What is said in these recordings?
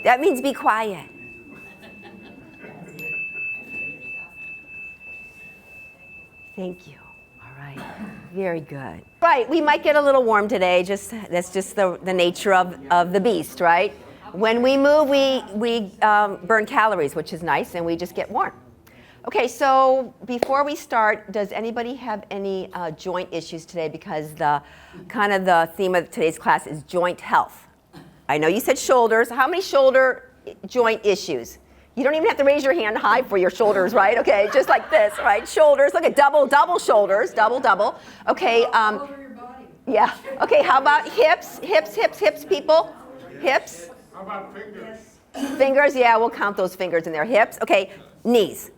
That means be quiet. Thank you. All right. Very good. Right, we might get a little warm today. That's just the nature of the beast, right? When we move, we burn calories, which is nice, and we just get warm. Okay, so before we start, does anybody have any joint issues today? Because the theme of today's class is joint health. I know you said shoulders. How many shoulder joint issues? You don't even have to raise your hand high for your shoulders, right? Okay, just like this, right? Shoulders, look at double shoulders, double. Okay, all over your body. Yeah, okay, how about hips, people? Hips? How about fingers? Fingers, yeah, we'll count those fingers in there. Hips, okay, knees.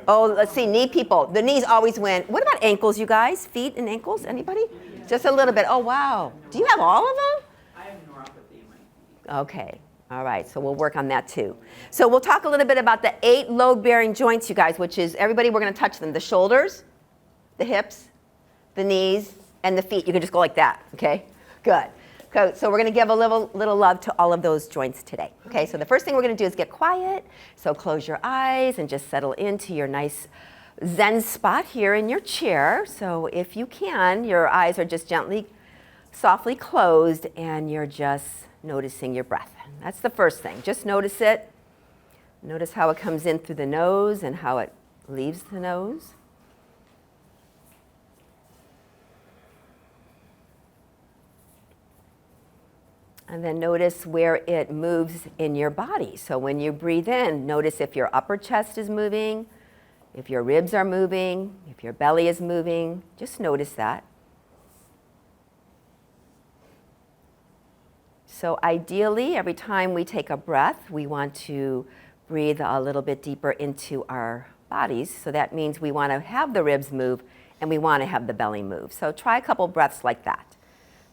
Oh, let's see, knee people. The knees always win. What about ankles, you guys? Feet and ankles, anybody? Just a little bit, oh wow. Do you have all of them? I have neuropathy in my feet. Okay. All right, so we'll work on that too. So we'll talk a little bit about the 8 load-bearing joints, you guys, which is, everybody, we're going to touch them. The shoulders, the hips, the knees, and the feet. You can just go like that, okay? Good. So we're going to give a little love to all of those joints today. Okay, so the first thing we're going to do is get quiet. So close your eyes and just settle into your nice Zen spot here in your chair. So if you can, your eyes are just gently, softly closed, and you're just noticing your breath. That's the first thing. Just notice it. Notice how it comes in through the nose and how it leaves the nose. And then notice where it moves in your body. So when you breathe in, notice if your upper chest is moving, if your ribs are moving, if your belly is moving. Just notice that. So ideally, every time we take a breath, we want to breathe a little bit deeper into our bodies. So that means we want to have the ribs move and we want to have the belly move. So try a couple breaths like that.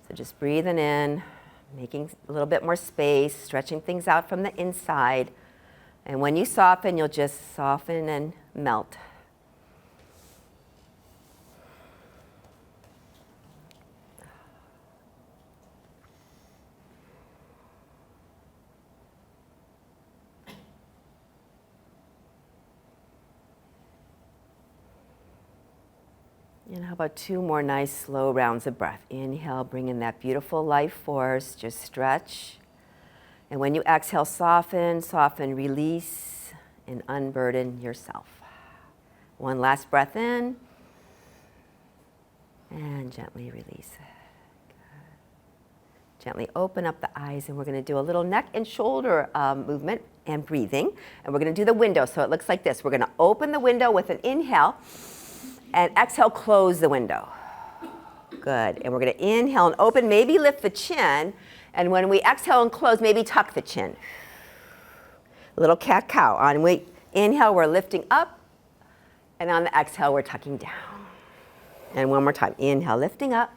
So just breathing in, making a little bit more space, stretching things out from the inside. And when you soften, you'll just soften and melt. And how about 2 more nice slow rounds of breath? Inhale, bring in that beautiful life force, just stretch. And when you exhale, soften, release, and unburden yourself. One last breath in, and gently release. Gently open up the eyes, and we're going to do a little neck and shoulder movement and breathing. And we're going to do the window, so it looks like this. We're going to open the window with an inhale, and exhale, close the window. Good. And we're going to inhale and open, maybe lift the chin. And when we exhale and close, maybe tuck the chin. Little cat-cow. On we inhale, we're lifting up. And on the exhale, we're tucking down. And one more time. Inhale, lifting up.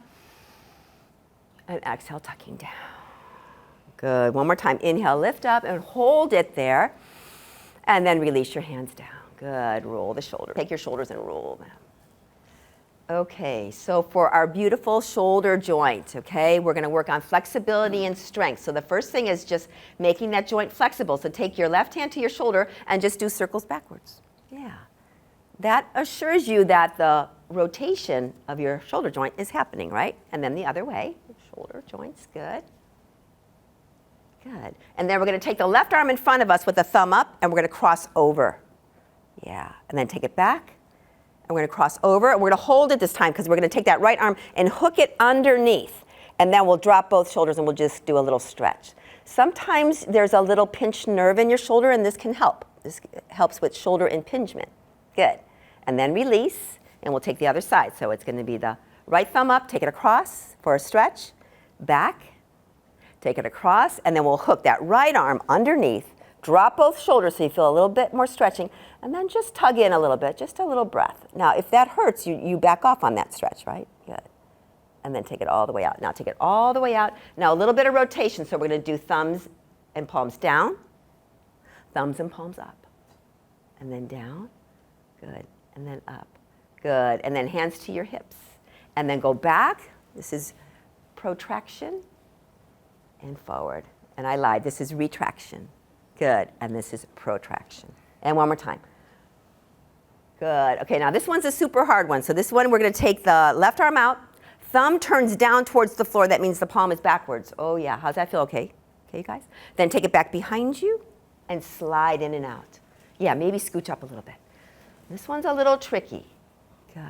And exhale, tucking down. Good. One more time. Inhale, lift up and hold it there. And then release your hands down. Good. Roll the shoulders. Take your shoulders and roll them. Okay, so for our beautiful shoulder joint, okay, we're going to work on flexibility and strength. So the first thing is just making that joint flexible. So take your left hand to your shoulder and just do circles backwards. Yeah. That assures you that the rotation of your shoulder joint is happening, right? And then the other way, shoulder joints, good. Good. And then we're going to take the left arm in front of us with the thumb up, and we're going to cross over. Yeah. And then take it back. And we're going to cross over, and we're going to hold it this time because we're going to take that right arm and hook it underneath. And then we'll drop both shoulders, and we'll just do a little stretch. Sometimes there's a little pinched nerve in your shoulder, and this can help. This helps with shoulder impingement. Good. And then release, and we'll take the other side. So it's going to be the right thumb up, take it across for a stretch, back, take it across, and then we'll hook that right arm underneath, drop both shoulders so you feel a little bit more stretching, and then just tug in a little bit, just a little breath. Now, if that hurts, you back off on that stretch, right? Good. And then take it all the way out. Now take it all the way out. Now a little bit of rotation, so we're going to do thumbs and palms down, thumbs and palms up, and then down, good, and then up, good, and then hands to your hips, and then go back. This is protraction, and forward. And I lied, this is retraction. Good. And this is protraction. And one more time. Good. Okay, now this one's a super hard one. So this one, we're going to take the left arm out. Thumb turns down towards the floor. That means the palm is backwards. Oh, yeah. How's that feel? Okay. Okay, you guys? Then take it back behind you and slide in and out. Yeah, maybe scooch up a little bit. This one's a little tricky. Good.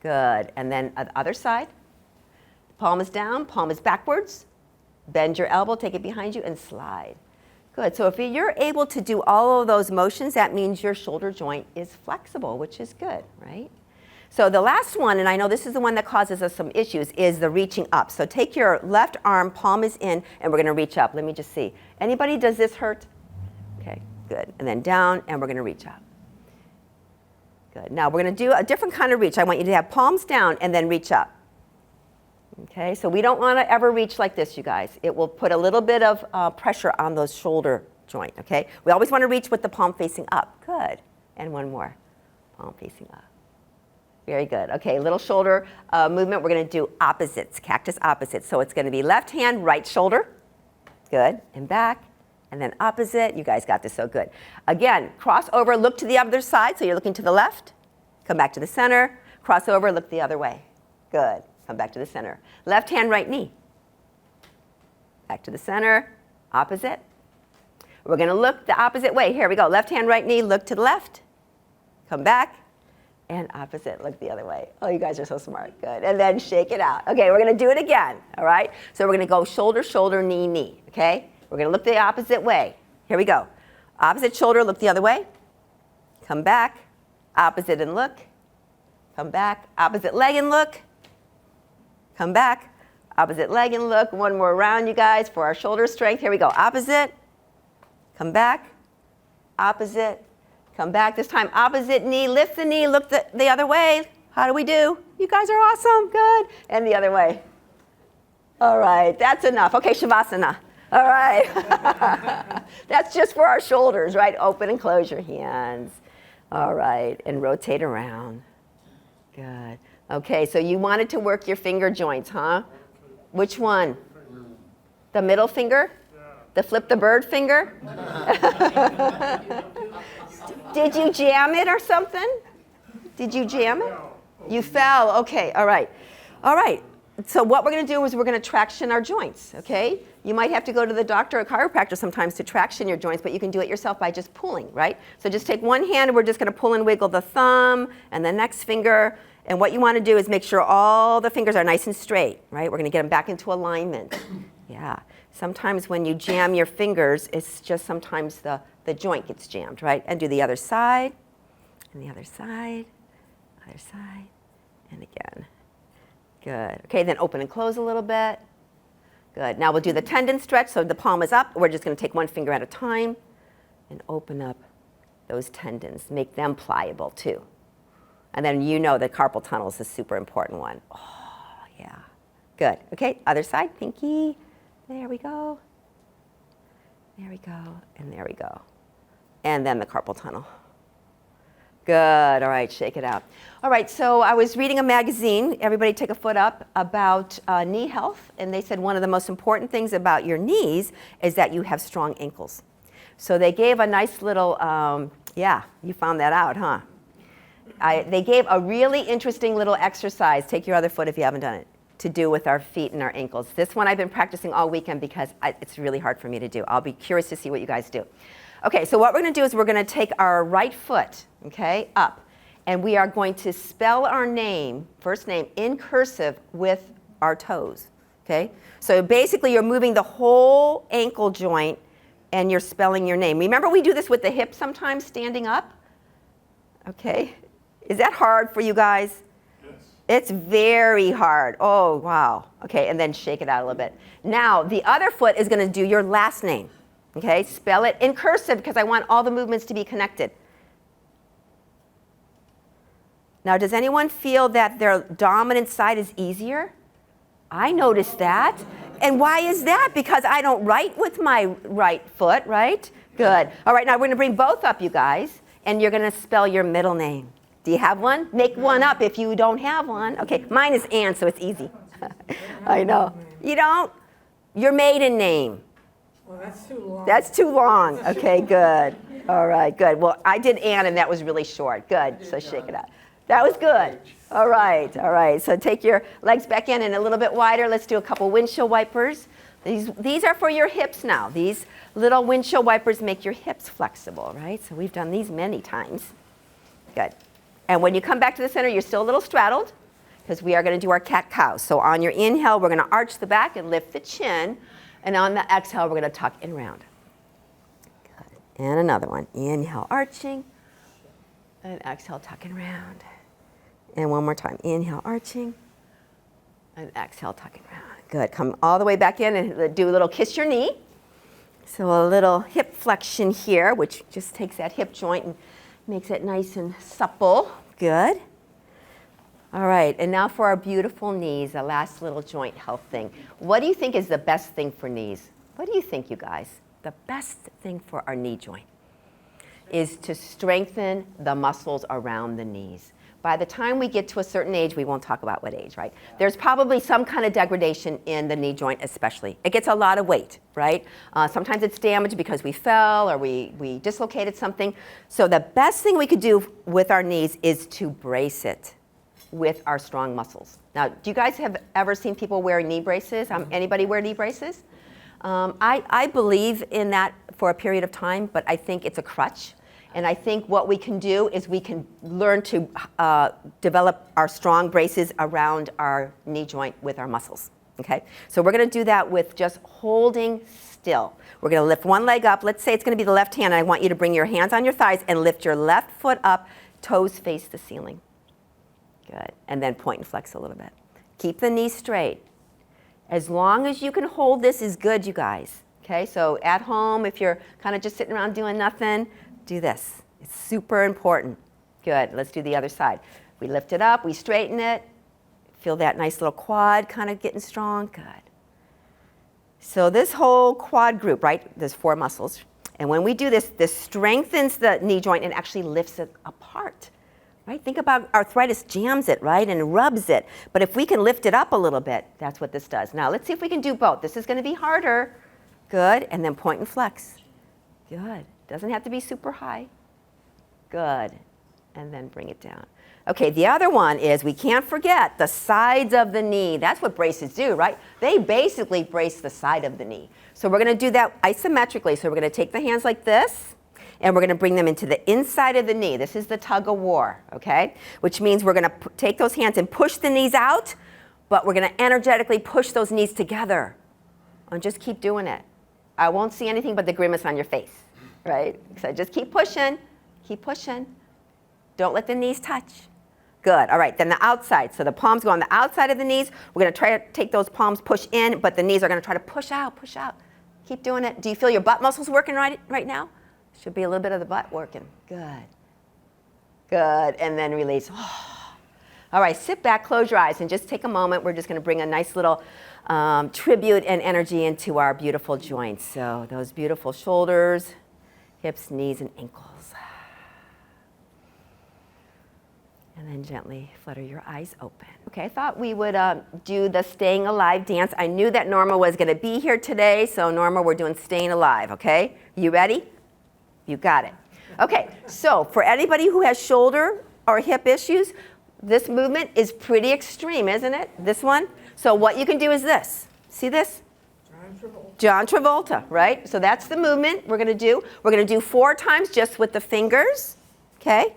Good. And then the other side. Palm is down, palm is backwards. Bend your elbow, take it behind you, and slide. Good. So if you're able to do all of those motions, that means your shoulder joint is flexible, which is good, right? So the last one, and I know this is the one that causes us some issues, is the reaching up. So take your left arm, palm is in, and we're going to reach up. Let me just see. Anybody, does this hurt? Okay, good. And then down, and we're going to reach up. Good. Now we're going to do a different kind of reach. I want you to have palms down and then reach up. Okay, so we don't want to ever reach like this, you guys. It will put a little bit of pressure on those shoulder joint, okay? We always want to reach with the palm facing up. Good. And one more. Palm facing up. Very good. Okay, little shoulder movement. We're going to do opposites, cactus opposites. So it's going to be left hand, right shoulder. Good. And back. And then opposite. You guys got this so good. Again, cross over, look to the other side. So you're looking to the left. Come back to the center. Cross over, look the other way. Good. Come back to the center. Left hand, right knee. Back to the center. Opposite. We're going to look the opposite way. Here we go. Left hand, right knee. Look to the left. Come back. And opposite. Look the other way. Oh, you guys are so smart. Good. And then shake it out. Okay, we're going to do it again. All right? So we're going to go shoulder, shoulder, knee, knee. Okay? We're going to look the opposite way. Here we go. Opposite shoulder. Look the other way. Come back. Opposite and look. Come back. Opposite leg and look. Come back, opposite leg and look. One more round, you guys, for our shoulder strength. Here we go. Opposite, come back, opposite, come back. This time, opposite knee. Lift the knee, look the other way. How do we do? You guys are awesome. Good. And the other way. All right, that's enough. Okay, Shavasana. All right. That's just for our shoulders, right? Open and close your hands. All right, and rotate around. Good. Okay, so you wanted to work your finger joints, huh? Which one? The middle finger? The flip the bird finger? Did you jam it or something? Did you jam it? You fell. Okay, all right. All right. So what we're going to do is we're going to traction our joints, okay? You might have to go to the doctor or chiropractor sometimes to traction your joints, but you can do it yourself by just pulling, right? So just take one hand and we're just going to pull and wiggle the thumb and the next finger. And what you want to do is make sure all the fingers are nice and straight, right? We're going to get them back into alignment. Yeah. Sometimes when you jam your fingers, it's just sometimes the joint gets jammed, right? And do the other side, and the other side, and again. Good. Okay, then open and close a little bit. Good. Now we'll do the tendon stretch. So the palm is up. We're just going to take one finger at a time and open up those tendons. Make them pliable too. And then you know the carpal tunnel is a super important one. Oh, yeah. Good. Okay, other side, pinky. There we go. There we go. And there we go. And then the carpal tunnel. Good. All right, shake it out. All right, so I was reading a magazine, everybody take a foot up, about knee health. And they said one of the most important things about your knees is that you have strong ankles. So they gave a nice little, yeah, you found that out, huh? They gave a really interesting little exercise, take your other foot if you haven't done it, to do with our feet and our ankles. This one I've been practicing all weekend because it's really hard for me to do. I'll be curious to see what you guys do. Okay, so what we're going to do is we're going to take our right foot, okay, up, and we are going to spell our name, first name, in cursive with our toes, okay? So basically you're moving the whole ankle joint and you're spelling your name. Remember we do this with the hips sometimes, standing up? Okay. Is that hard for you guys? Yes. It's very hard. Oh, wow. Okay, and then shake it out a little bit. Now, the other foot is going to do your last name. Okay, spell it in cursive because I want all the movements to be connected. Now, does anyone feel that their dominant side is easier? I noticed that. And why is that? Because I don't write with my right foot, right? Good. All right, now we're going to bring both up, you guys, and you're going to spell your middle name. Do you have one? Make one up if you don't have one. Okay, mine is Ann, so it's easy. I know. You don't? Your maiden name. Well, that's too long. That's too long. Okay, good. All right, good. Well, I did Ann, and that was really short. Good. So shake it out. That was good. All right, all right. So take your legs back in and a little bit wider. Let's do a couple windshield wipers. These are for your hips now. These little windshield wipers make your hips flexible, right? So we've done these many times. Good. And when you come back to the center, you're still a little straddled because we are going to do our cat-cow. So on your inhale, we're going to arch the back and lift the chin. And on the exhale, we're going to tuck and round. Good. And another one. Inhale, arching. And exhale, tuck and round. And one more time. Inhale, arching. And exhale, tuck and round. Good. Come all the way back in and do a little kiss your knee. So a little hip flexion here, which just takes that hip joint and makes it nice and supple. Good. All right, and now for our beautiful knees, the last little joint health thing. What do you think is the best thing for knees? What do you think, you guys? The best thing for our knee joint is to strengthen the muscles around the knees. By the time we get to a certain age, we won't talk about what age, right? There's probably some kind of degradation in the knee joint especially. It gets a lot of weight, right? Sometimes it's damaged because we fell or we dislocated something. So the best thing we could do with our knees is to brace it with our strong muscles. Now, do you guys have ever seen people wearing knee braces? Anybody wear knee braces? I believe in that for a period of time, but I think it's a crutch. And I think what we can do is we can learn to develop our strong braces around our knee joint with our muscles, okay? So we're gonna do that with just holding still. We're gonna lift one leg up. Let's say it's gonna be the left hand, and I want you to bring your hands on your thighs and lift your left foot up, toes face the ceiling. Good, and then point and flex a little bit. Keep the knees straight. As long as you can hold this is good, you guys, okay? So at home, if you're kind of just sitting around doing nothing, do this. It's super important. Good. Let's do the other side. We lift it up. We straighten it. Feel that nice little quad kind of getting strong. Good. So this whole quad group, right, there's 4 muscles. And when we do this, this strengthens the knee joint and actually lifts it apart. Right? Think about arthritis jams it, right, and rubs it. But if we can lift it up a little bit, that's what this does. Now, let's see if we can do both. This is going to be harder. Good. And then point and flex. Good. Doesn't have to be super high. Good. And then bring it down. Okay, the other one is we can't forget the sides of the knee. That's what braces do, right? They basically brace the side of the knee. So we're going to do that isometrically. So we're going to take the hands like this, and we're going to bring them into the inside of the knee. This is the tug of war, okay? Which means we're going to take those hands and push the knees out, but we're going to energetically push those knees together. And just keep doing it. I won't see anything but the grimace on your face. Right? So just keep pushing, keep pushing. Don't let the knees touch. Good. All right, then the outside. So the palms go on the outside of the knees. We're going to try to take those palms, push in, but the knees are going to try to push out, push out. Keep doing it. Do you feel your butt muscles working right now? Should be a little bit of the butt working. Good. Good. And then release. All right, sit back, close your eyes, and just take a moment. We're just going to bring a nice little tribute and energy into our beautiful joints. So those beautiful shoulders, hips, knees, and ankles. And then gently flutter your eyes open. Okay, I thought we would do the Staying Alive dance. I knew that Norma was going to be here today, so Norma, we're doing Staying Alive, okay? You ready? You got it. Okay, so for anybody who has shoulder or hip issues, this movement is pretty extreme, isn't it? This one? So what you can do is this. See this? John Travolta, right? So that's the movement we're going to do. We're going to do 4 times just with the fingers, okay?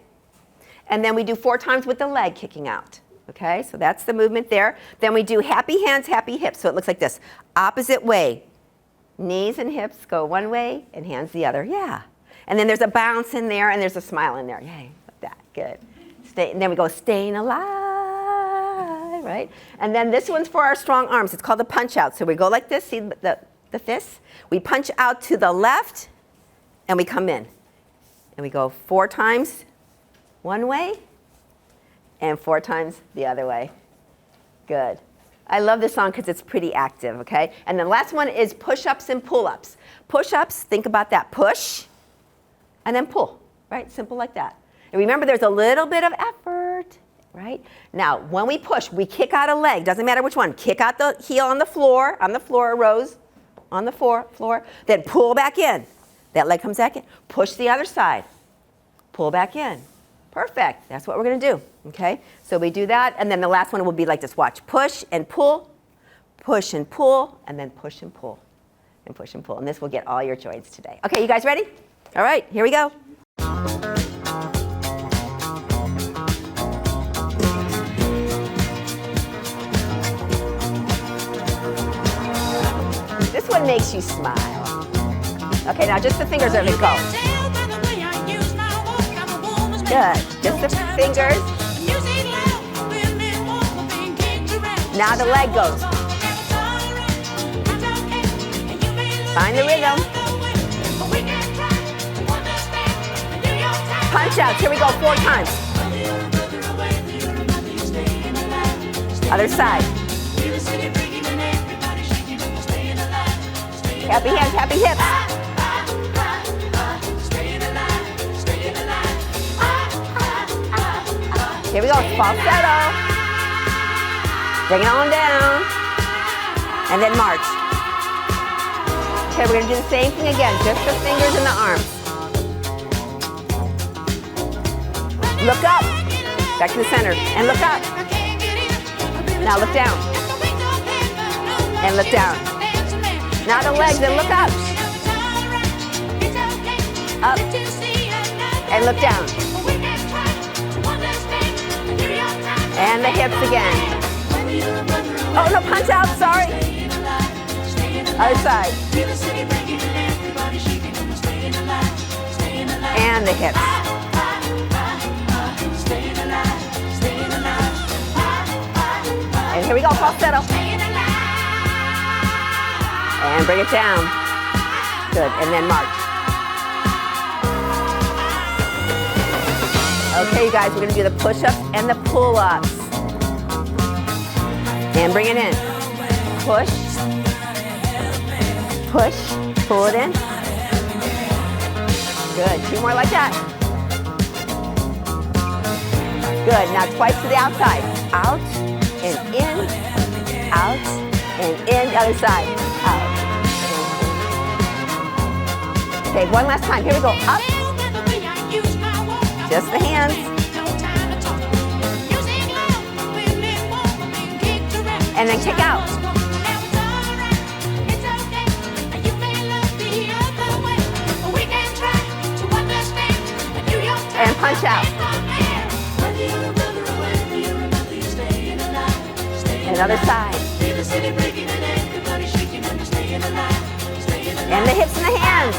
And then we do 4 times with the leg kicking out, okay? So that's the movement there. Then we do happy hands, happy hips. So it looks like this. Opposite way. Knees and hips go one way and hands the other. Yeah. And then there's a bounce in there and there's a smile in there. Yay, like that. Good. And then we go Staying Alive, right? And then this one's for our strong arms. It's called the punch out. So we go like this. See the fists? We punch out to the left and we come in. And we go 4 times one way and 4 times the other way. Good. I love this song because it's pretty active, okay? And the last one is push-ups and pull-ups. Push-ups, think about that. Push and then pull, right? Simple like that. And remember, there's a little bit of effort, right? Now, when we push, we kick out a leg. Doesn't matter which one. Kick out the heel on the floor, Rose. on the floor. Then pull back in. That leg comes back in. Push the other side. Pull back in. Perfect. That's what we're going to do. Okay? So we do that, and then the last one will be like this. Watch. Push and pull, and then push and pull, and push and pull. And this will get all your joints today. Okay, you guys ready? All right, here we go. This one makes you smile. Okay, now just the fingers are going to go. Good. Just the fingers. Now the leg goes. Find the rhythm. Punch out. Here we go 4 times. Other side. Happy hands, happy hips. Here we go, falsetto. Bring it on down. And then march. Okay, we're going to do the same thing again, just the fingers and the arms. Look up. Back to the center. And look up. Now look down. And look down. Now the legs and look up. Up. And look down. And the hips again. Oh, no, punch out, sorry. Other side. And the hips. And here we go, falsetto. And bring it down. Good, and then march. Okay, you guys, we're going to do the push-ups and the pull-ups. And bring it in. Push. Push. Pull it in. Good. 2 more like that. Good. Now twice to the outside. Out and in. Out and in. The other side. Out. Okay, one last time. Here we go. Up. Just the hands. And then kick out. And punch out. Another side. And the hips and the hands.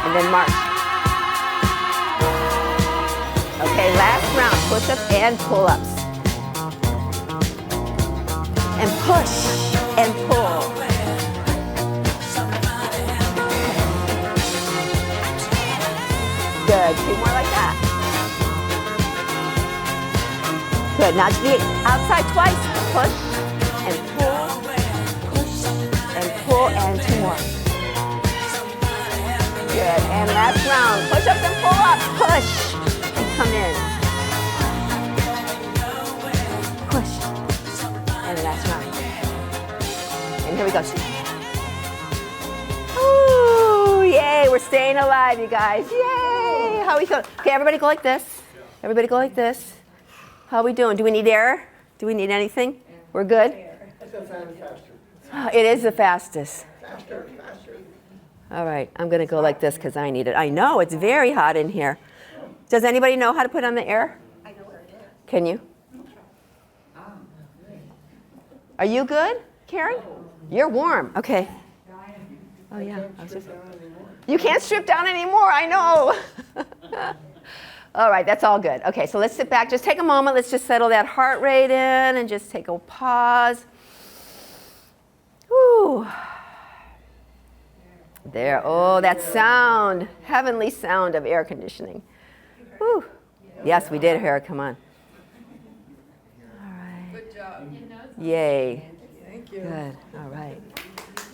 And then march. Okay, last round, push-ups and pull-ups. And push and pull. Good, 2 more like that. Good, now to the outside twice. Push and pull, push and pull, and 2 more. Good, and last round, push-ups and pull-ups. Push and come in. Push. And last round. And here we go. Ooh, yay, we're staying alive, you guys. Yay, how are we going? Okay, everybody go like this. Everybody go like this. How are we doing? Do we need air? Do we need anything? We're good? It is the fastest. Faster. All right, I'm going to go like this because I need it. I know, it's very hot in here. Does anybody know how to put on the air? I know where it is. Can you? Are you good, Karen? You're warm. Okay. Oh, yeah. You can't strip down anymore. I know. All right, that's all good. Okay, so let's sit back. Just take a moment. Let's just settle that heart rate in and just take a pause. Whew. There. Oh, that sound. Heavenly sound of air conditioning. Whew. Yes, we did, Hera. Come on. All right. Good job. Yay. Thank you. Good. All right.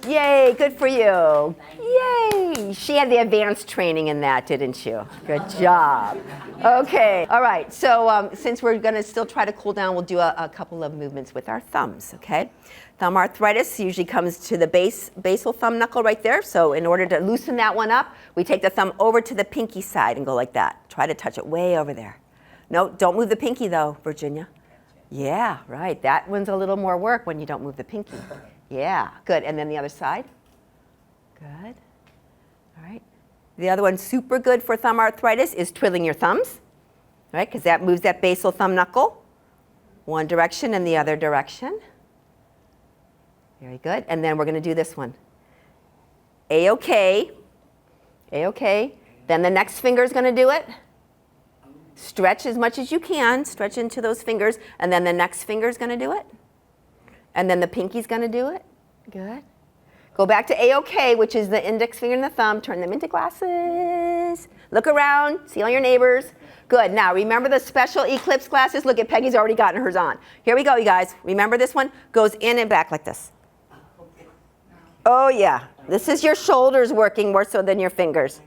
Yay. Good for you. Yay. She had the advanced training in that, didn't you? Good job. Okay, all right. So since we're going to still try to cool down, we'll do a couple of movements with our thumbs, okay? Thumb arthritis usually comes to the basal thumb knuckle right there. So in order to loosen that one up, we take the thumb over to the pinky side and go like that. Try to touch it way over there. No, don't move the pinky though, Virginia. Yeah, right. That one's a little more work when you don't move the pinky. Yeah, good. And then the other side. Good. All right. The other one super good for thumb arthritis is twiddling your thumbs, right? Because that moves that basal thumb knuckle one direction and the other direction. Very good. And then we're going to do this one. A-OK. A-OK. Then the next finger is going to do it. Stretch as much as you can. Stretch into those fingers. And then the next finger is going to do it. And then the pinky's going to do it. Good. Go back to A-OK, which is the index finger and the thumb. Turn them into glasses. Look around. See all your neighbors. Good. Now, remember the special eclipse glasses? Look at Peggy's already gotten hers on. Here we go, you guys. Remember this one? Goes in and back like this. Oh, yeah. This is your shoulders working more so than your fingers.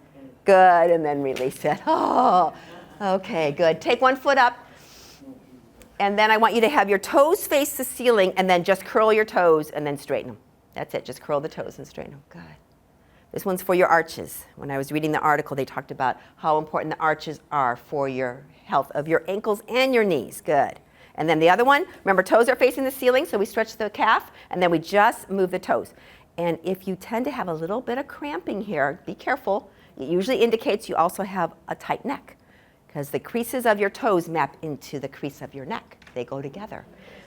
Good. And then release it. Oh, okay, good. Take one foot up. And then I want you to have your toes face the ceiling and then just curl your toes and then straighten them. That's it. Just curl the toes and straighten them. Good. This one's for your arches. When I was reading the article, they talked about how important the arches are for your health of your ankles and your knees. Good. And then the other one, remember toes are facing the ceiling, so we stretch the calf, and then we just move the toes. And if you tend to have a little bit of cramping here, be careful. It usually indicates you also have a tight neck because the creases of your toes map into the crease of your neck. They go together.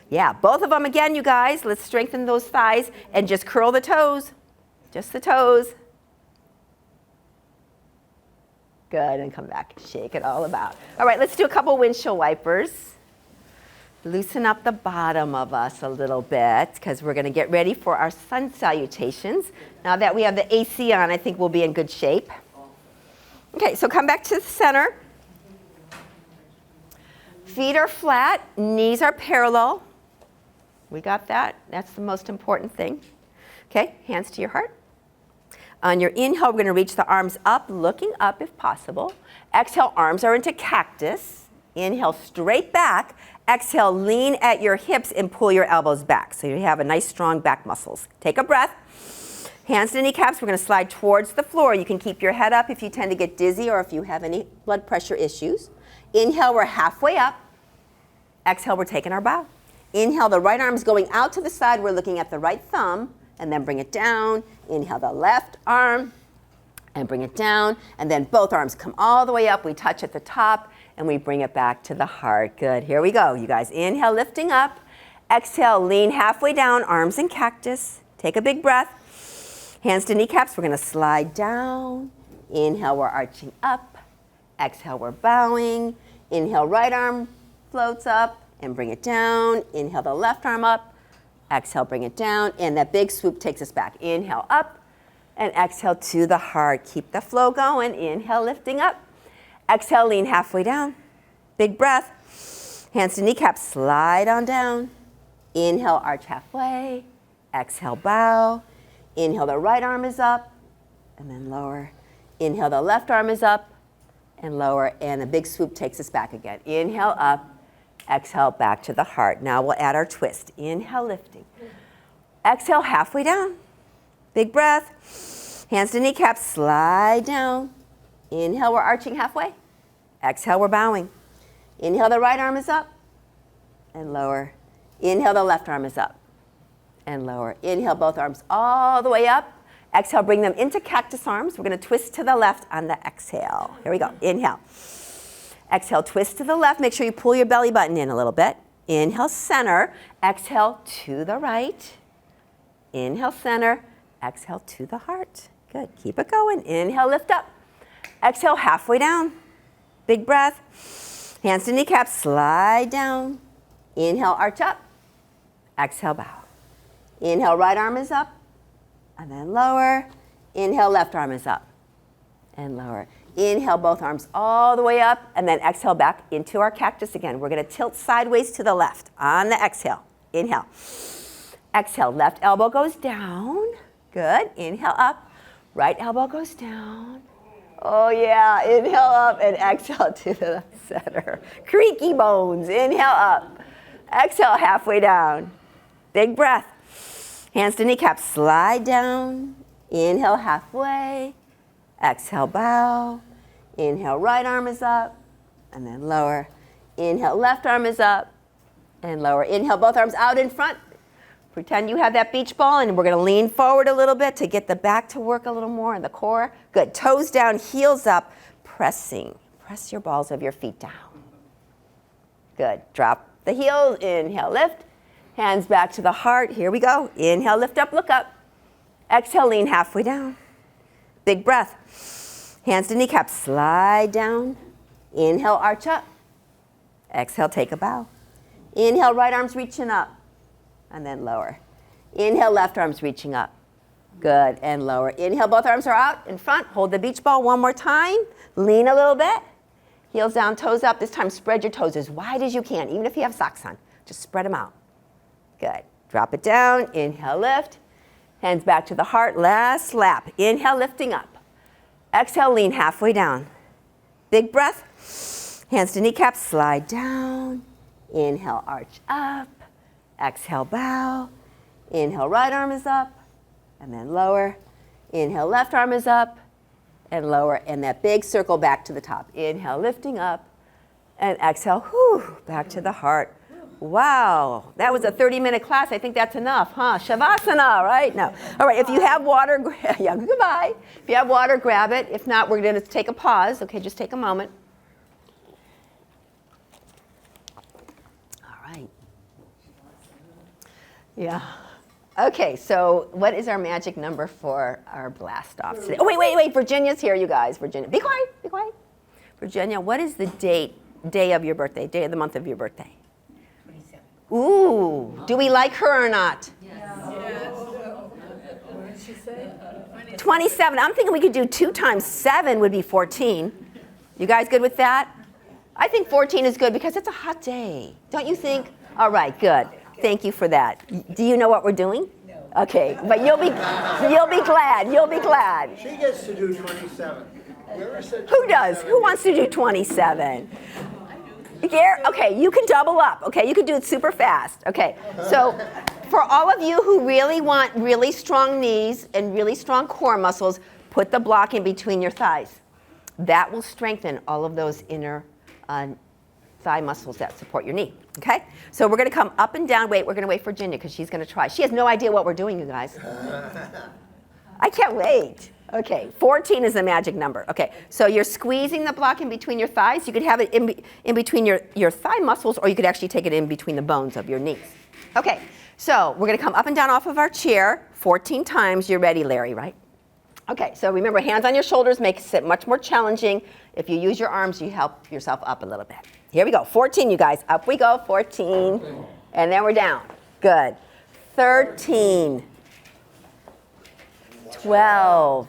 Yeah, both of them again, you guys. Let's strengthen those thighs and just curl the toes. Just the toes. Good, and come back. Shake it all about. All right, let's do a couple windshield wipers. Loosen up the bottom of us a little bit because we're going to get ready for our sun salutations. Now that we have the AC on, I think we'll be in good shape. Okay, so come back to the center. Feet are flat, knees are parallel. We got that? That's the most important thing. Okay, hands to your heart. On your inhale, we're going to reach the arms up, looking up if possible. Exhale, arms are into cactus. Inhale, straight back. Exhale, lean at your hips and pull your elbows back so you have a nice strong back muscles. Take a breath. Hands to kneecaps. We're going to slide towards the floor. You can keep your head up if you tend to get dizzy or if you have any blood pressure issues. Inhale, we're halfway up. Exhale, we're taking our bow. Inhale, the right arm's going out to the side. We're looking at the right thumb and then bring it down. Inhale, the left arm and bring it down. And then both arms come all the way up. We touch at the top. And we bring it back to the heart. Good. Here we go, you guys. Inhale, lifting up. Exhale, lean halfway down, arms in cactus. Take a big breath. Hands to kneecaps. We're going to slide down. Inhale, we're arching up. Exhale, we're bowing. Inhale, right arm floats up and bring it down. Inhale, the left arm up. Exhale, bring it down. And that big swoop takes us back. Inhale, up. And exhale to the heart. Keep the flow going. Inhale, lifting up. Exhale, lean halfway down. Big breath. Hands to kneecaps, slide on down. Inhale, arch halfway. Exhale, bow. Inhale, the right arm is up, and then lower. Inhale, the left arm is up, and lower, and a big swoop takes us back again. Inhale, up. Exhale, back to the heart. Now we'll add our twist. Inhale, lifting. Exhale, halfway down. Big breath. Hands to kneecaps, slide down. Inhale, we're arching halfway. Exhale, we're bowing. Inhale, the right arm is up and lower. Inhale, the left arm is up and lower. Inhale, both arms all the way up. Exhale, bring them into cactus arms. We're going to twist to the left on the exhale. Here we go. Inhale. Exhale, twist to the left. Make sure you pull your belly button in a little bit. Inhale, center. Exhale, to the right. Inhale, center. Exhale, to the heart. Good. Keep it going. Inhale, lift up. Exhale, halfway down. Big breath. Hands to kneecaps, slide down. Inhale, arch up. Exhale, bow. Inhale, right arm is up. And then lower. Inhale, left arm is up. And lower. Inhale, both arms all the way up. And then exhale back into our cactus again. We're going to tilt sideways to the left on the exhale. Inhale. Exhale, left elbow goes down. Good. Inhale, up. Right elbow goes down. Oh yeah, inhale up and exhale to the center. Creaky bones, inhale up. Exhale halfway down. Big breath. Hands to kneecaps, slide down. Inhale halfway. Exhale, bow. Inhale, right arm is up, and then lower. Inhale, left arm is up, and lower. Inhale, both arms out in front. Pretend you have that beach ball, and we're going to lean forward a little bit to get the back to work a little more in the core. Good. Toes down, heels up, pressing. Press your balls of your feet down. Good. Drop the heels. Inhale, lift. Hands back to the heart. Here we go. Inhale, lift up, look up. Exhale, lean halfway down. Big breath. Hands to kneecaps, slide down. Inhale, arch up. Exhale, take a bow. Inhale, right arm's reaching up. And then lower. Inhale, left arm's reaching up. Good, and lower. Inhale, both arms are out in front. Hold the beach ball one more time. Lean a little bit. Heels down, toes up. This time, spread your toes as wide as you can, even if you have socks on. Just spread them out. Good. Drop it down. Inhale, lift. Hands back to the heart. Last lap. Inhale, lifting up. Exhale, lean halfway down. Big breath. Hands to kneecaps, slide down. Inhale, arch up. Exhale, bow. Inhale, right arm is up, and then lower. Inhale, left arm is up, and lower. And that big circle back to the top. Inhale, lifting up, and exhale, whew, back to the heart. Wow, that was a 30-minute class. I think that's enough, huh? Shavasana, right? No. All right, if you have water, yeah, goodbye. If you have water, grab it. If not, we're going to take a pause. Okay, just take a moment. All right. Yeah. Okay, so what is our magic number for our blast off today? Oh, wait. Virginia's here, you guys. Virginia. Be quiet. Virginia, what is the day of your birthday, day of the month of your birthday? 27. Ooh, do we like her or not? Yes. What did she say? 27. I'm thinking we could do 2 times 7 would be 14. You guys good with that? I think 14 is good because it's a hot day. Don't you think? All right, good. Thank you for that. Do you know what we're doing? No. Okay, but you'll be glad. You'll be glad. She gets to do 27. Who does? Who wants to do 27? Okay, you can double up. Okay, you can do it super fast. Okay, so for all of you who really want really strong knees and really strong core muscles, put the block in between your thighs. That will strengthen all of those inner thigh muscles that support your knee. Okay, so we're going to come up and down. Wait, we're going to wait for Virginia because she's going to try. She has no idea what we're doing, you guys. I can't wait. Okay, 14 is the magic number. Okay, so you're squeezing the block in between your thighs. You could have it in between your thigh muscles, or you could actually take it in between the bones of your knees. Okay, so we're going to come up and down off of our chair 14 times. You're ready, Larry, right? Okay, so remember, hands on your shoulders makes it much more challenging. If you use your arms, you help yourself up a little bit. Here we go, 14, you guys. Up we go, 14. And then we're down. Good. 13. 12.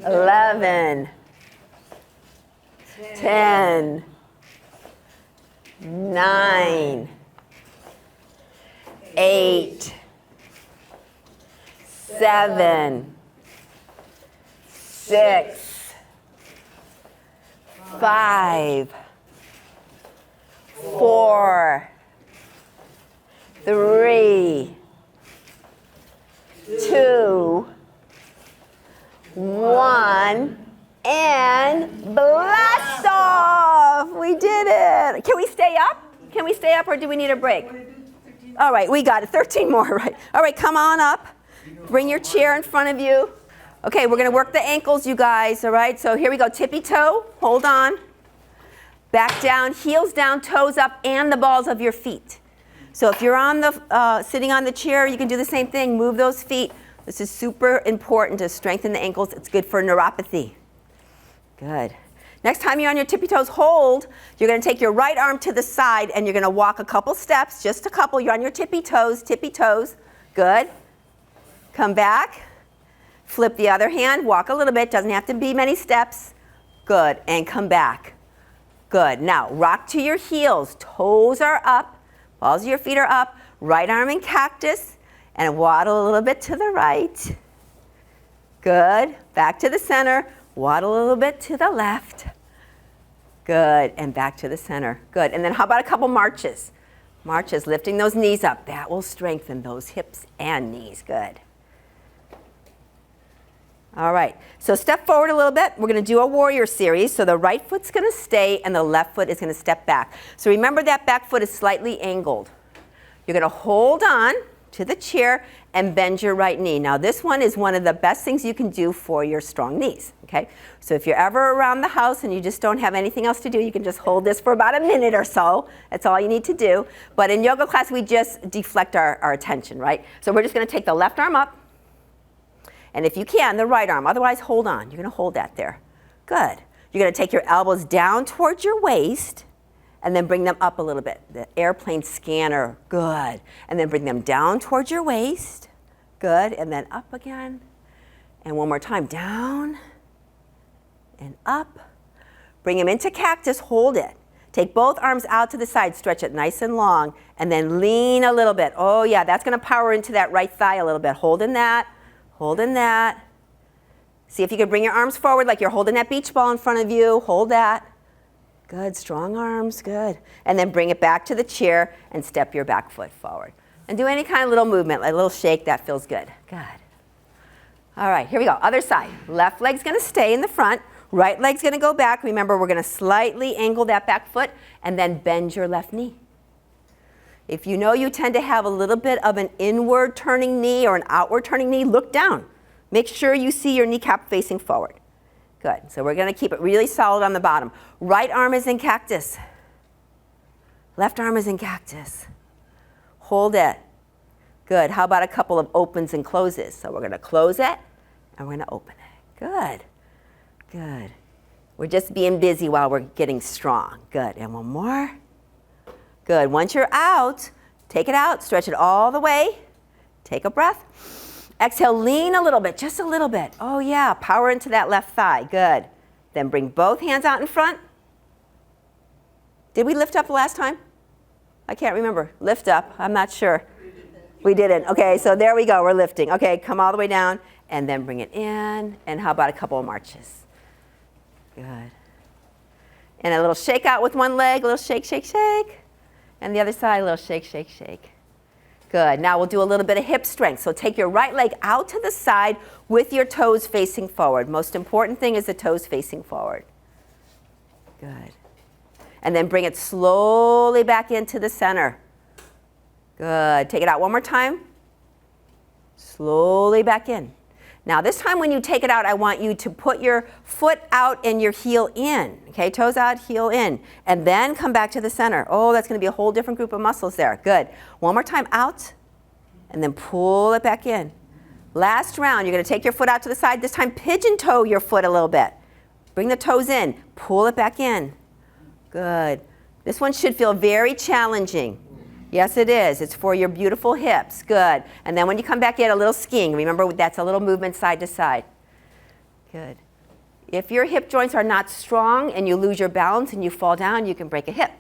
11. 10. 9. 8. 7. 6. 5, 4, 3, 2, 1, and blast off! We did it! Can we stay up? Can we stay up or do we need a break? All right, we got it. 13 more, right? All right, come on up. Bring your chair in front of you. Okay, we're going to work the ankles, you guys, all right? So here we go, tippy toe, hold on. Back down, heels down, toes up, and the balls of your feet. So if you're on the sitting on the chair, you can do the same thing, move those feet. This is super important to strengthen the ankles. It's good for neuropathy. Good. Next time you're on your tippy toes, hold. You're going to take your right arm to the side, and you're going to walk a couple steps, just a couple. You're on your tippy toes. Good. Come back. Flip the other hand, walk a little bit, doesn't have to be many steps. Good, and come back. Good, now rock to your heels, toes are up, balls of your feet are up, right arm in cactus, and waddle a little bit to the right. Good. Back to the center. Waddle a little bit to the left. Good. And back to the center. Good. And then how about a couple marches? Marches, lifting those knees up. That will strengthen those hips and knees. Good. All right. So step forward a little bit. We're going to do a warrior series. So the right foot's going to stay and the left foot is going to step back. So remember that back foot is slightly angled. You're going to hold on to the chair and bend your right knee. Now this one is one of the best things you can do for your strong knees, okay? So if you're ever around the house and you just don't have anything else to do, you can just hold this for about a minute or so. That's all you need to do. But in yoga class, we just deflect our attention, right? So we're just gonna take the left arm up, and if you can, the right arm. Otherwise, hold on. You're gonna hold that there. Good. You're gonna take your elbows down towards your waist, and then bring them up a little bit. The airplane scanner, good. And then bring them down towards your waist, good. And then up again. And one more time, down and up. Bring them into cactus, hold it. Take both arms out to the side, stretch it nice and long, and then lean a little bit. Oh yeah, that's gonna power into that right thigh a little bit. Holding that, holding that. See if you can bring your arms forward like you're holding that beach ball in front of you. Hold that. Good, strong arms, good. And then bring it back to the chair and step your back foot forward. And do any kind of little movement, like a little shake, that feels good. Good. All right, here we go, other side. Left leg's gonna stay in the front, right leg's gonna go back. Remember, we're gonna slightly angle that back foot and then bend your left knee. If you know you tend to have a little bit of an inward turning knee or an outward turning knee, look down. Make sure you see your kneecap facing forward. Good, so we're gonna keep it really solid on the bottom. Right arm is in cactus. Left arm is in cactus. Hold it. Good, how about a couple of opens and closes? So we're gonna close it and we're gonna open it. Good, good. We're just being busy while we're getting strong. Good, and one more. Good, once you're out, take it out, stretch it all the way. Take a breath. Exhale, lean a little bit, just a little bit. Oh yeah, power into that left thigh, good. Then bring both hands out in front. Did we lift up the last time? I can't remember. Lift up, I'm not sure. We didn't, okay, so there we go, we're lifting. Okay, come all the way down and then bring it in. And how about a couple of marches? Good. And a little shake out with one leg, a little shake, shake, shake. And the other side, a little shake, shake, shake. Good, now we'll do a little bit of hip strength. So take your right leg out to the side with your toes facing forward. Most important thing is the toes facing forward. Good. And then bring it slowly back into the center. Good, take it out one more time. Slowly back in. Now this time when you take it out, I want you to put your foot out and your heel in. Okay, toes out, heel in. And then come back to the center. Oh, that's gonna be a whole different group of muscles there. Good. One more time, out, and then pull it back in. Last round, you're gonna take your foot out to the side. This time, pigeon toe your foot a little bit. Bring the toes in, pull it back in. Good. This one should feel very challenging. Yes, it is. It's for your beautiful hips. Good. And then when you come back in, a little skiing. Remember, that's a little movement side to side. Good. If your hip joints are not strong and you lose your balance and you fall down, you can break a hip,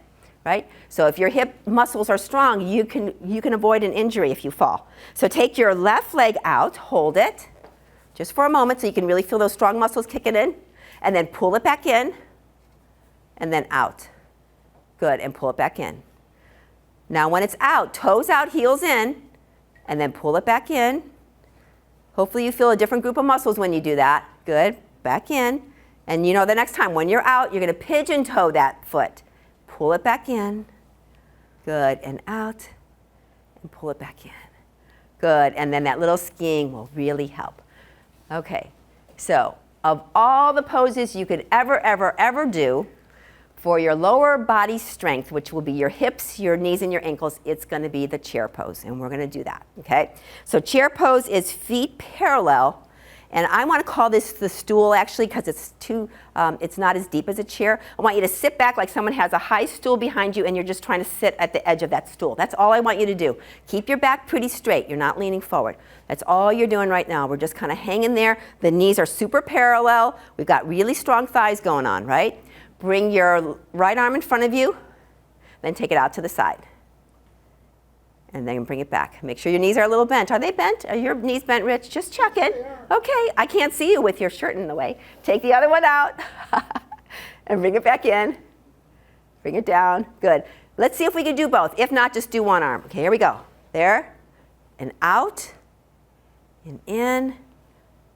right? So if your hip muscles are strong, you can avoid an injury if you fall. So take your left leg out, hold it, just for a moment so you can really feel those strong muscles kicking in, and then pull it back in, and then out. Good, and pull it back in. Now when it's out, toes out, heels in, and then pull it back in. Hopefully you feel a different group of muscles when you do that. Good, back in. And you know the next time when you're out, you're gonna pigeon toe that foot. Pull it back in. Good, and out, and pull it back in. Good, and then that little skiing will really help. Okay, so of all the poses you could ever do, for your lower body strength, which will be your hips, your knees, and your ankles, it's gonna be the chair pose, and we're gonna do that, okay? So chair pose is feet parallel, and I wanna call this the stool actually, because it's not as deep as a chair. I want you to sit back like someone has a high stool behind you and you're just trying to sit at the edge of that stool. That's all I want you to do. Keep your back pretty straight, you're not leaning forward. That's all you're doing right now. We're just kinda hanging there. The knees are super parallel. We've got really strong thighs going on, right? Bring your right arm in front of you, then take it out to the side. And then bring it back. Make sure your knees are a little bent. Are they bent? Are your knees bent, Rich? Just check it. Okay, I can't see you with your shirt in the way. Take the other one out and bring it back in. Bring it down. Good. Let's see if we can do both. If not, just do one arm. Okay, here we go. There, and out, and in,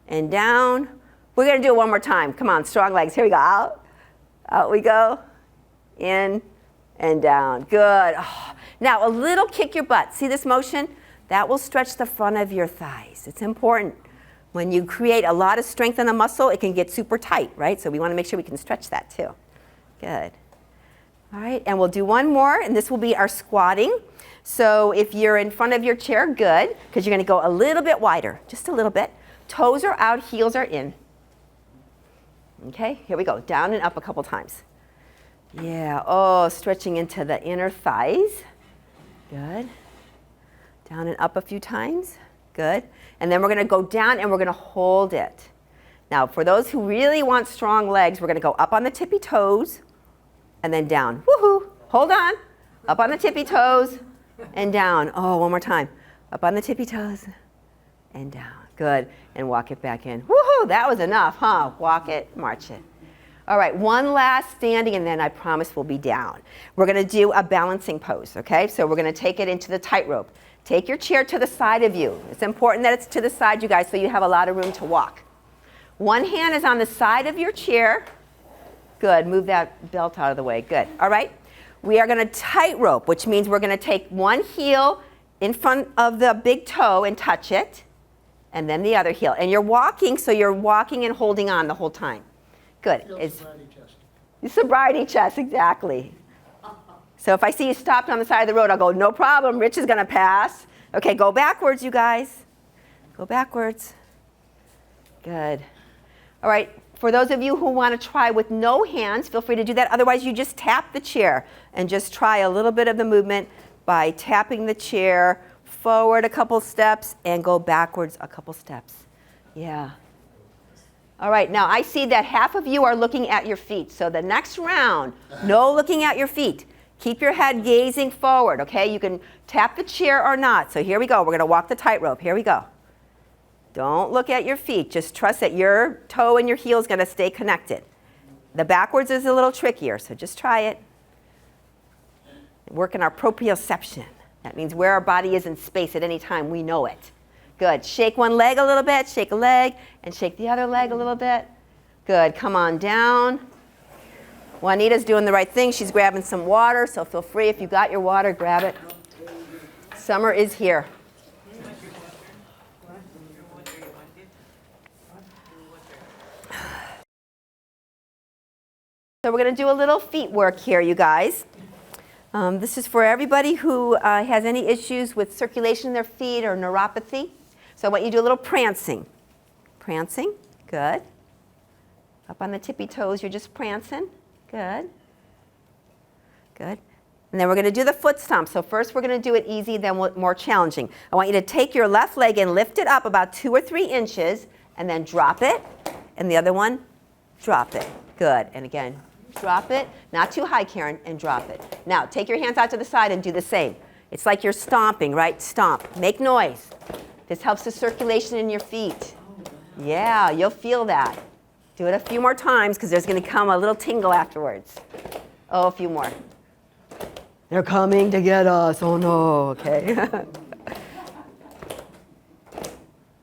and down. We're going to do it one more time. Come on, strong legs. Here we go. Out. Out we go. In and down. Good. Oh. Now, a little kick your butt. See this motion? That will stretch the front of your thighs. It's important. When you create a lot of strength in the muscle, it can get super tight, right? So we want to make sure we can stretch that too. Good. All right, and we'll do one more, and this will be our squatting. So if you're in front of your chair, good, because you're going to go a little bit wider, just a little bit. Toes are out, heels are in. Okay, here we go. Down and up a couple times. Yeah, oh, stretching into the inner thighs. Good. Down and up a few times. Good. And then we're going to go down and we're going to hold it. Now, for those who really want strong legs, we're going to go up on the tippy toes and then down. Woohoo! Hold on. Up on the tippy toes and down. Oh, one more time. Up on the tippy toes and down. Good. And walk it back in. Woohoo! That was enough, huh? Walk it, march it. All right, one last standing, and then I promise we'll be down. We're going to do a balancing pose, okay? So we're going to take it into the tightrope. Take your chair to the side of you. It's important that it's to the side, you guys, so you have a lot of room to walk. One hand is on the side of your chair. Good. Move that belt out of the way. Good. All right. We are going to tightrope, which means we're going to take one heel in front of the big toe and touch it, and then the other heel. And you're walking, so you're walking and holding on the whole time. Good. Sobriety chest, exactly. So if I see you stopped on the side of the road, I'll go, no problem, Rich is going to pass. Okay, go backwards, you guys. Go backwards. Good. All right, for those of you who want to try with no hands, feel free to do that. Otherwise, you just tap the chair and just try a little bit of the movement by tapping the chair forward a couple steps and go backwards a couple steps. Yeah. All right, now I see that half of you are looking at your feet. So the next round, no looking at your feet. Keep your head gazing forward, okay? You can tap the chair or not. So here we go. We're going to walk the tightrope. Here we go. Don't look at your feet. Just trust that your toe and your heel is going to stay connected. The backwards is a little trickier, so just try it. Work in our proprioception. That means where our body is in space at any time. We know it. Good. Shake one leg a little bit, shake a leg, and shake the other leg a little bit. Good. Come on down. Juanita's doing the right thing. She's grabbing some water, so feel free. If you got your water, grab it. Summer is here. So we're going to do a little feet work here, you guys. This is for everybody who has any issues with circulation in their feet or neuropathy. So I want you to do a little prancing. Prancing, good. Up on the tippy toes, you're just prancing. Good. Good. And then we're going to do the foot stomp. So first we're going to do it easy, then more challenging. I want you to take your left leg and lift it up about 2 or 3 inches, and then drop it. And the other one, drop it. Good. And again, drop it. Not too high, Karen, and drop it. Now, take your hands out to the side and do the same. It's like you're stomping, right? Stomp. Make noise. This helps the circulation in your feet. Yeah, you'll feel that. Do it a few more times because there's going to come a little tingle afterwards. Oh, a few more. They're coming to get us. Oh, no. Okay.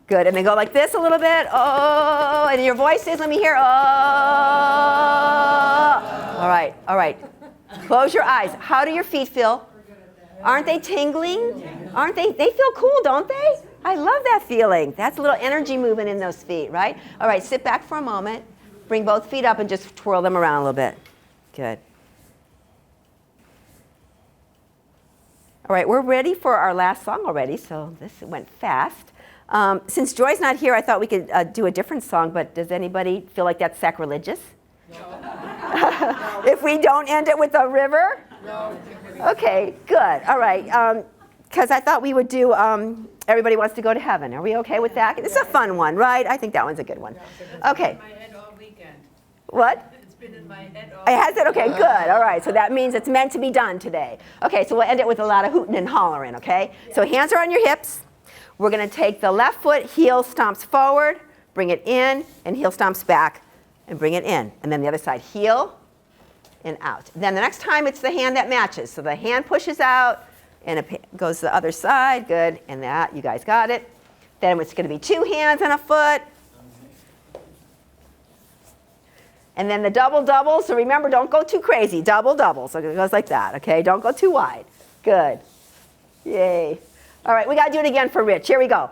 Good. And then go like this a little bit. Oh, and your voice is, let me hear. Oh. All right. All right. Close your eyes. How do your feet feel? Aren't they tingling? Aren't they? They feel cool, don't they? I love that feeling. That's a little energy movement in those feet, right? All right, sit back for a moment. Bring both feet up and just twirl them around a little bit. Good. All right, we're ready for our last song already, so this went fast. Since Joy's not here, I thought we could do a different song, but does anybody feel like that's sacrilegious? No. If we don't end it with a river? No. Okay, good. All right. Because I thought we would do Everybody Wants to Go to Heaven. Are we okay with that? It's a fun one, right? I think that one's a good one. Okay. My head all weekend. What? It's been in my head all Has it? Okay, good. All right. So that means it's meant to be done today. Okay, so we'll end it with a lot of hooting and hollering, okay? So hands are on your hips. We're going to take the left foot, heel stomps forward, bring it in, and heel stomps back, and bring it in. And then the other side, heel and out. Then the next time it's the hand that matches. So the hand pushes out, and it goes to the other side. Good. And that, you guys got it. Then it's going to be 2 hands on a foot. And then the double. So remember, don't go too crazy. Double. So it goes like that, okay? Don't go too wide. Good. Yay. All right, we got to do it again for Rich. Here we go.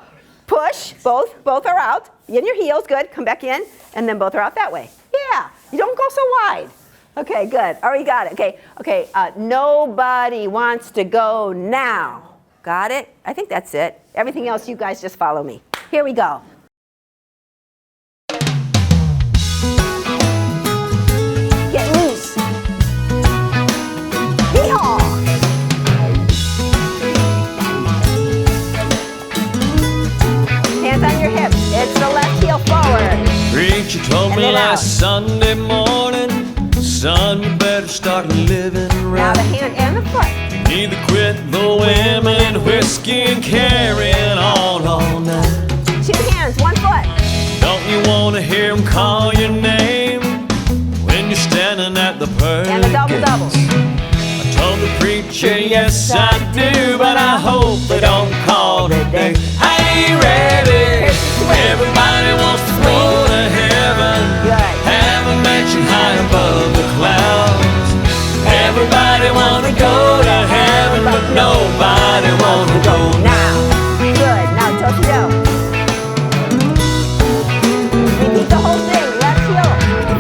Push. Both are out. In your heels. Good. Come back in. And then both are out that way. Yeah. You don't go so wide. Okay, good. All right, you got it. Okay. Nobody wants to go now. Got it? I think that's it. Everything else, you guys just follow me. Here we go. Get loose. Hee-haw. Hands on your hips. It's the left heel forward. Preacher told And me then last out. Sunday morning, son, you better start living Now right. the hand and the foot. Need to quit the women and whiskey and carrying on all night. 2 hands, 1 foot. Don't you want to hear him call your name when you're standing at the pearly And the double. gates? I told the preacher, yes I do, but I hope they don't call today. Hey, ready? Everybody wants to go to heaven. Good. Have a mansion high above the clouds. Everybody wanna go to heaven, but nobody wanna go now. Good. Now toe to toe. Repeat the whole thing. Left heel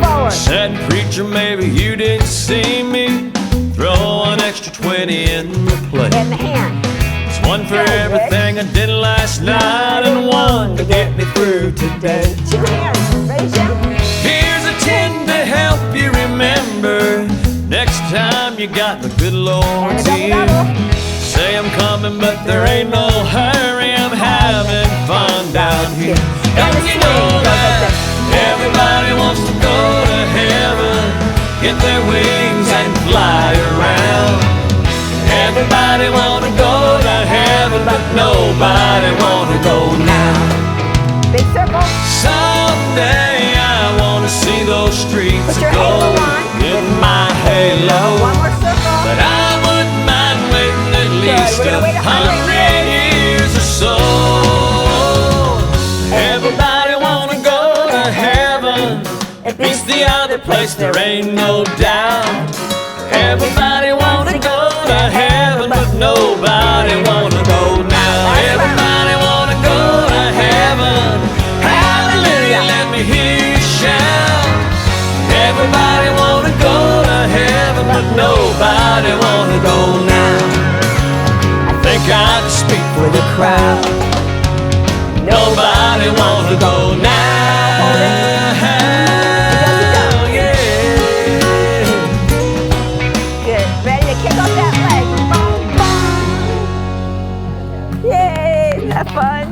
forward. Said preacher, maybe you didn't see me throw an extra 20 in the plate. And the hand. It's one for Good, everything I did last night and one to get me through today. 2 hands. Ready, Jim? Here's a 10 to help you remember next time you got the good And Lord's the ear. double. Say I'm coming, but there ain't no hurry. I'm having fun down here. Don't you know that everybody wants to go to heaven, get their wings and fly around? Everybody wanna go to heaven, but nobody wanna go now. Big circle. Someday I wanna see those streets Put your of halo gold on. in my halo. 1 more circle. But I wouldn't mind waiting at least We're gonna wait 100 years or so. Everybody wanna go to heaven. It It's the other place, there ain't no doubt. Everybody wanna go to heaven, but nobody wanna go now. Everybody wanna go to heaven. Hallelujah, let me hear you shout. Everybody wanna go to heaven, but nobody wanna go now. I think I can speak for the crowd. Nobody wanna go now. Yeah. Good. Ready to kick off that leg. Boom, boom. Yay. Isn't that fun?